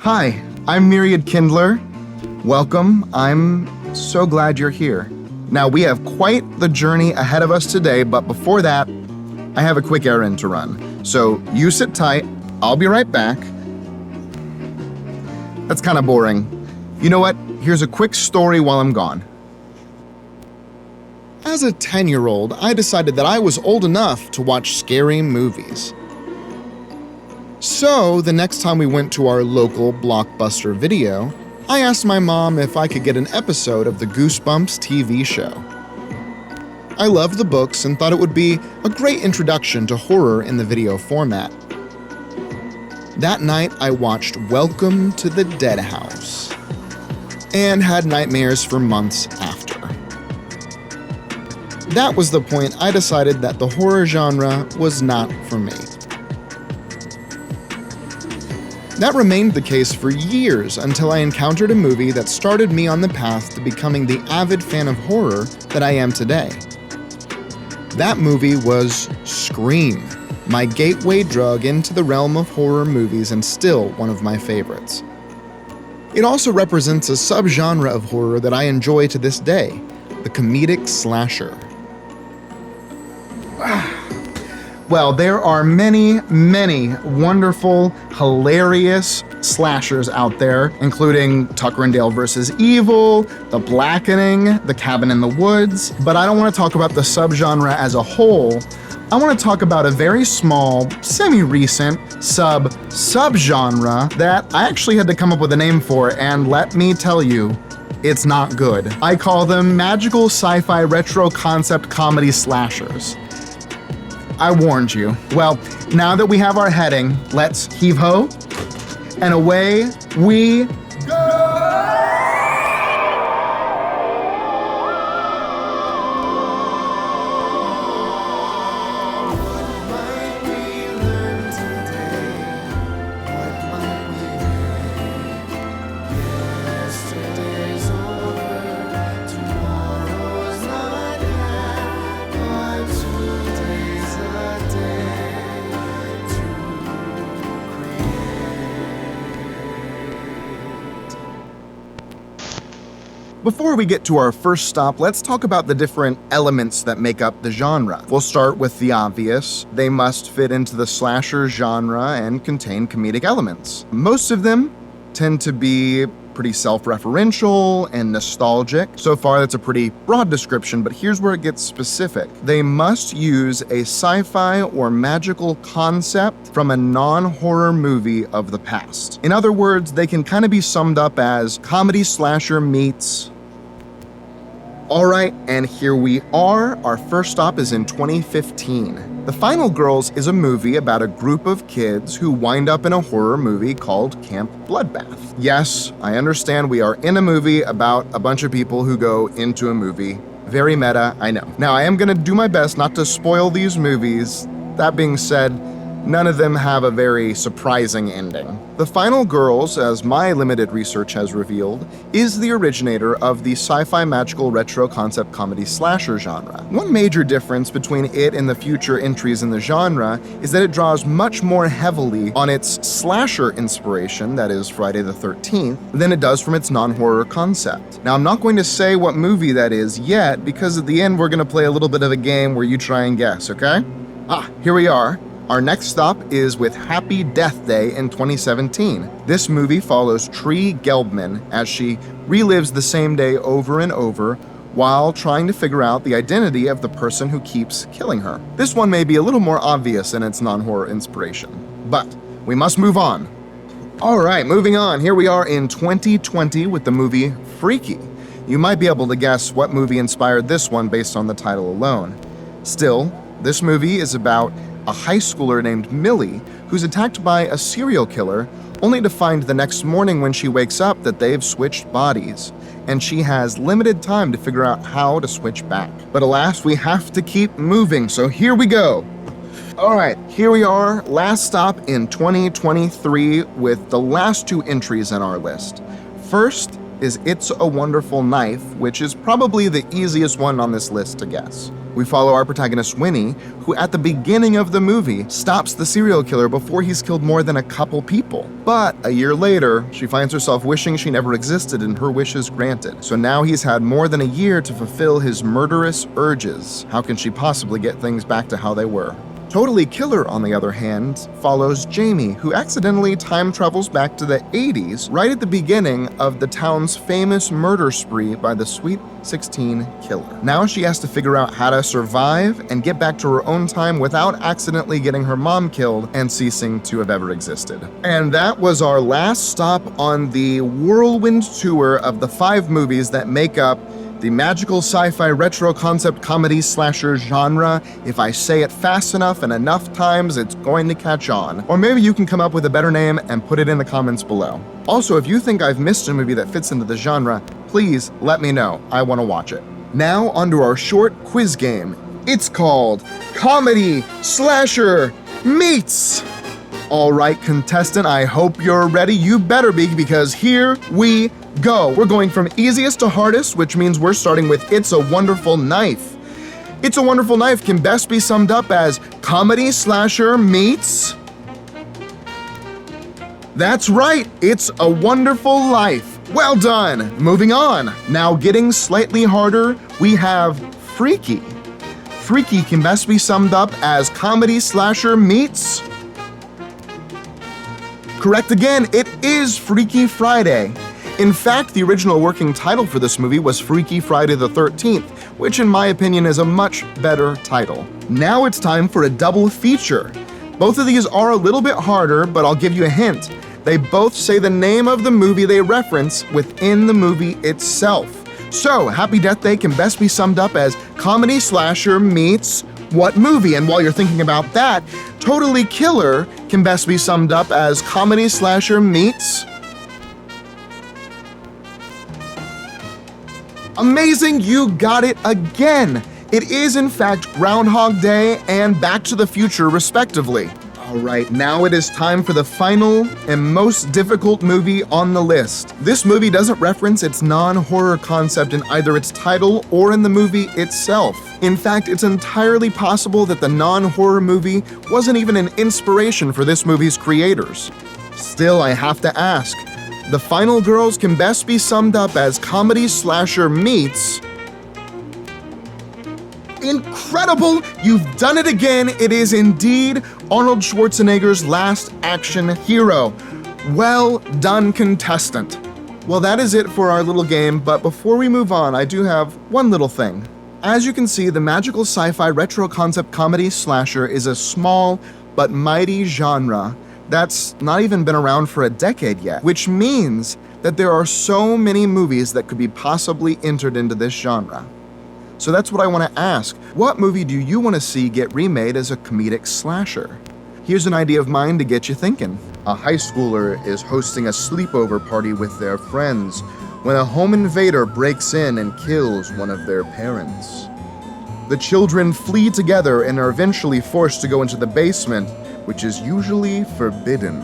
Hi, I'm Myriad Kindler. Welcome. I'm so glad you're here. Now, we have quite the journey ahead of us today, but before that, I have a quick errand to run. So you sit tight, I'll be right back. That's kind of boring. You know what? Here's a quick story while I'm gone. As a 10-year-old, I decided that I was old enough to watch scary movies. So, the next time we went to our local Blockbuster Video, I asked my mom if I could get an episode of the Goosebumps TV show. I loved the books and thought it would be a great introduction to horror in the video format. That night, I watched Welcome to the Dead House and had nightmares for months after. That was the point I decided that the horror genre was not for me. That remained the case for years until I encountered a movie that started me on the path to becoming the avid fan of horror that I am today. That movie was Scream, my gateway drug into the realm of horror movies and still one of my favorites. It also represents a subgenre of horror that I enjoy to this day, the comedic slasher. Well, there are many, many wonderful, hilarious slashers out there, including Tucker and Dale vs. Evil, The Blackening, The Cabin in the Woods, but I don't want to talk about the subgenre as a whole. I want to talk about a very small, semi-recent subgenre that I actually had to come up with a name for, and let me tell you, it's not good. I call them magical sci-fi retro concept comedy slashers. I warned you. Well, now that we have our heading, let's heave-ho, and away we go! Before we get to our first stop, let's talk about the different elements that make up the genre. We'll start with the obvious. They must fit into the slasher genre and contain comedic elements. Most of them tend to be pretty self-referential and nostalgic. So far, that's a pretty broad description, but here's where it gets specific. They must use a sci-fi or magical concept from a non-horror movie of the past. In other words, they can kind of be summed up as comedy slasher meets. All right, and here we are. Our first stop is in 2015. The Final Girls is a movie about a group of kids who wind up in a horror movie called Camp Bloodbath. Yes, I understand we are in a movie about a bunch of people who go into a movie. Very meta, I know. Now, I am gonna do my best not to spoil these movies. That being said, none of them have a very surprising ending. The Final Girls, as my limited research has revealed, is the originator of the sci-fi magical retro concept comedy slasher genre. One major difference between it and the future entries in the genre is that it draws much more heavily on its slasher inspiration, that is Friday the 13th, than it does from its non-horror concept. Now, I'm not going to say what movie that is yet, because at the end we're going to play a little bit of a game where you try and guess, okay? Here we are. Our next stop is with Happy Death Day in 2017. This movie follows Tree Gelbman as she relives the same day over and over while trying to figure out the identity of the person who keeps killing her. This one may be a little more obvious in its non-horror inspiration, but we must move on. All right, moving on. Here we are in 2020 with the movie Freaky. You might be able to guess what movie inspired this one based on the title alone. Still, this movie is about a high schooler named Millie who's attacked by a serial killer, only to find the next morning when she wakes up that they've switched bodies, and she has limited time to figure out how to switch back. But alas, we have to keep moving, so here we go. All right, here we are, last stop in 2023 with the last two entries on our list. First is It's a Wonderful Knife, which is probably the easiest one on this list to guess. We follow our protagonist Winnie, who at the beginning of the movie stops the serial killer before he's killed more than a couple people. But a year later, she finds herself wishing she never existed and her wish is granted. So now he's had more than a year to fulfill his murderous urges. How can she possibly get things back to how they were? Totally Killer, on the other hand, follows Jamie, who accidentally time travels back to the 80s, right at the beginning of the town's famous murder spree by the Sweet 16 killer. Now she has to figure out how to survive and get back to her own time without accidentally getting her mom killed and ceasing to have ever existed. And that was our last stop on the whirlwind tour of the 5 movies that make up the magical sci-fi retro concept comedy slasher genre. If I say it fast enough and enough times, it's going to catch on. Or maybe you can come up with a better name and put it in the comments below. Also, if you think I've missed a movie that fits into the genre, please let me know. I want to watch it. Now onto our short quiz game. It's called Comedy Slasher Meets. All right, contestant, I hope you're ready. You better be, because here we go. We're going from easiest to hardest, which means we're starting with It's a Wonderful Knife. It's a Wonderful Knife can best be summed up as comedy slasher meets... That's right, It's a Wonderful Life. Well done. Moving on. Now getting slightly harder, we have Freaky. Freaky can best be summed up as comedy slasher meets... Correct again, it is Freaky Friday. In fact, the original working title for this movie was Freaky Friday the 13th, which in my opinion is a much better title. Now it's time for a double feature. Both of these are a little bit harder, but I'll give you a hint. They both say the name of the movie they reference within the movie itself. So, Happy Death Day can best be summed up as comedy slasher meets what movie? And while you're thinking about that, Totally Killer can best be summed up as comedy slasher meets... Amazing, you got it again! It is in fact Groundhog Day and Back to the Future, respectively. Alright, now it is time for the final and most difficult movie on the list. This movie doesn't reference its non-horror concept in either its title or in the movie itself. In fact, it's entirely possible that the non-horror movie wasn't even an inspiration for this movie's creators. Still, I have to ask, The Final Girls can best be summed up as comedy slasher meets... Incredible! You've done it again! It is indeed Arnold Schwarzenegger's Last Action Hero. Well done, contestant. Well, that is it for our little game, but before we move on, I do have one little thing. As you can see, the magical sci-fi retro concept comedy slasher is a small but mighty genre that's not even been around for a decade yet, which means that there are so many movies that could be possibly entered into this genre. So that's what I want to ask. What movie do you want to see get remade as a comedic slasher? Here's an idea of mine to get you thinking. A high schooler is hosting a sleepover party with their friends when a home invader breaks in and kills one of their parents. The children flee together and are eventually forced to go into the basement, which is usually forbidden.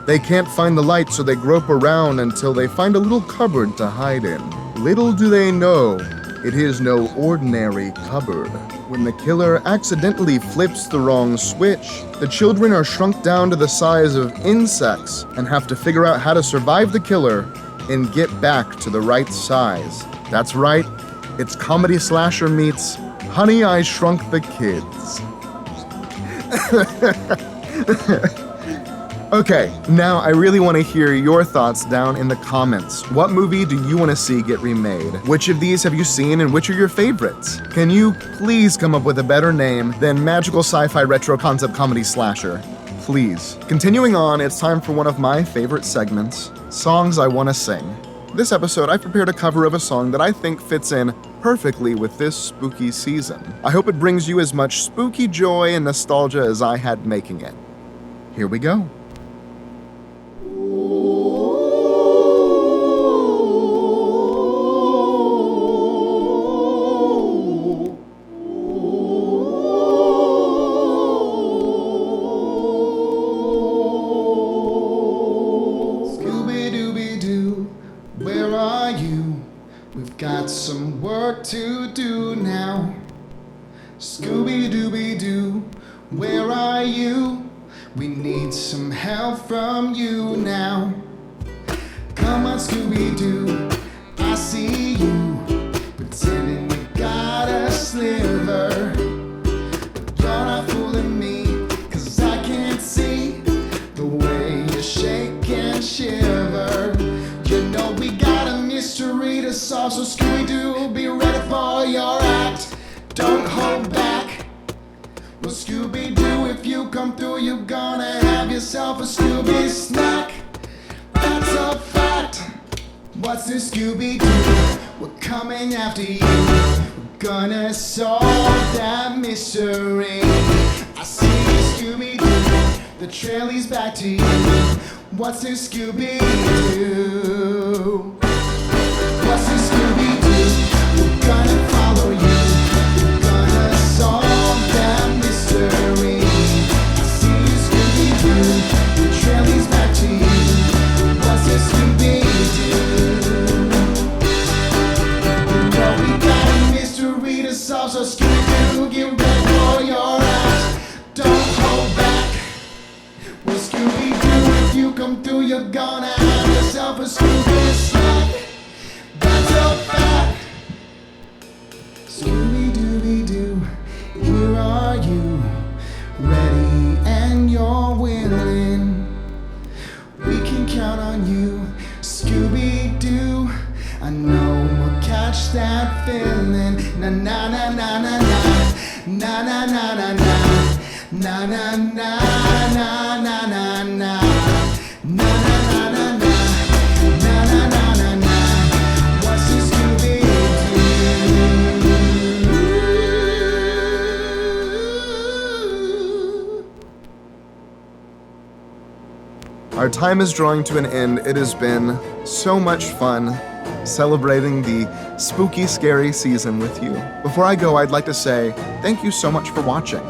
They can't find the light, so they grope around until they find a little cupboard to hide in. Little do they know, it is no ordinary cupboard. When the killer accidentally flips the wrong switch, the children are shrunk down to the size of insects and have to figure out how to survive the killer and get back to the right size. That's right, it's comedy slasher meets Honey, I Shrunk the Kids. Okay, now I really want to hear your thoughts down in the comments. What movie do you want to see get remade? Which of these have you seen and which are your favorites? Can you please come up with a better name than magical sci-fi retro concept comedy slasher? Please. Continuing on, it's time for one of my favorite segments, Songs I Want to Sing. This episode, I've prepared a cover of a song that I think fits in perfectly with this spooky season. I hope it brings you as much spooky joy and nostalgia as I had making it. Here we go. Where are you? We've got some work to do now. need some help from you now. Come on, Scooby Doo, I see you pretending you got a sliver. But you're not fooling me, 'cause I can't see the way you shake and shiver. You know we got a mystery to solve, so Scooby Doo, be ready for your act. Don't hold back. Well, Scooby Doo, if you come through, you're gonna have yourself a Scooby snack. That's a fact. What's this, Scooby Doo? We're coming after you. We're gonna solve that mystery. I see you, Scooby Doo. The trail leads back to you. What's this, Scooby Doo? What's this, Scooby Doo? We're gonna follow you. We're gonna solve that mystery. I see you, Scooby Doo. The trail leads back to you. What's this, Scooby Doo? You know we got a mystery to solve, so Scooby Doo, get ready for your act. Don't hold back. Well, Scooby Doo, if you come through, you're gonna have yourself a Scooby snack. That's a fact. Scooby Dooby Doo, here are you, ready and you're willing. We can count on you, Scooby Doo. I know we'll catch that feeling. Na na na na na na na na na na na na na na na na na na. Na na na na na na na na na na. What's this, Scooby Doo? Our time is drawing to an end. It has been so much fun celebrating the spooky, scary season with you. Before I go, I'd like to say thank you so much for watching.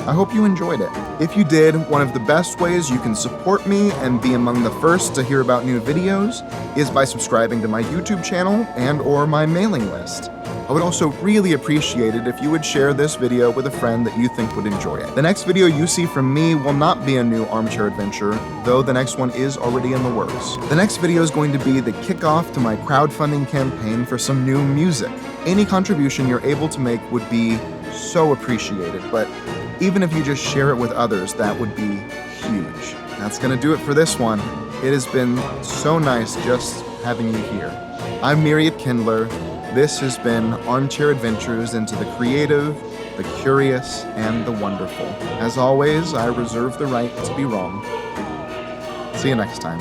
I hope you enjoyed it. If you did, one of the best ways you can support me and be among the first to hear about new videos is by subscribing to my YouTube channel and/or my mailing list. I would also really appreciate it if you would share this video with a friend that you think would enjoy it. The next video you see from me will not be a new Armchair Adventure, though the next one is already in the works. The next video is going to be the kickoff to my crowdfunding campaign for some new music. Any contribution you're able to make would be so appreciated, but even if you just share it with others, that would be huge. That's gonna do it for this one. It has been so nice just having you here. I'm Myriad Kindler. This has been Armchair Adventures into the creative, the curious, and the wonderful. As always, I reserve the right to be wrong. See you next time.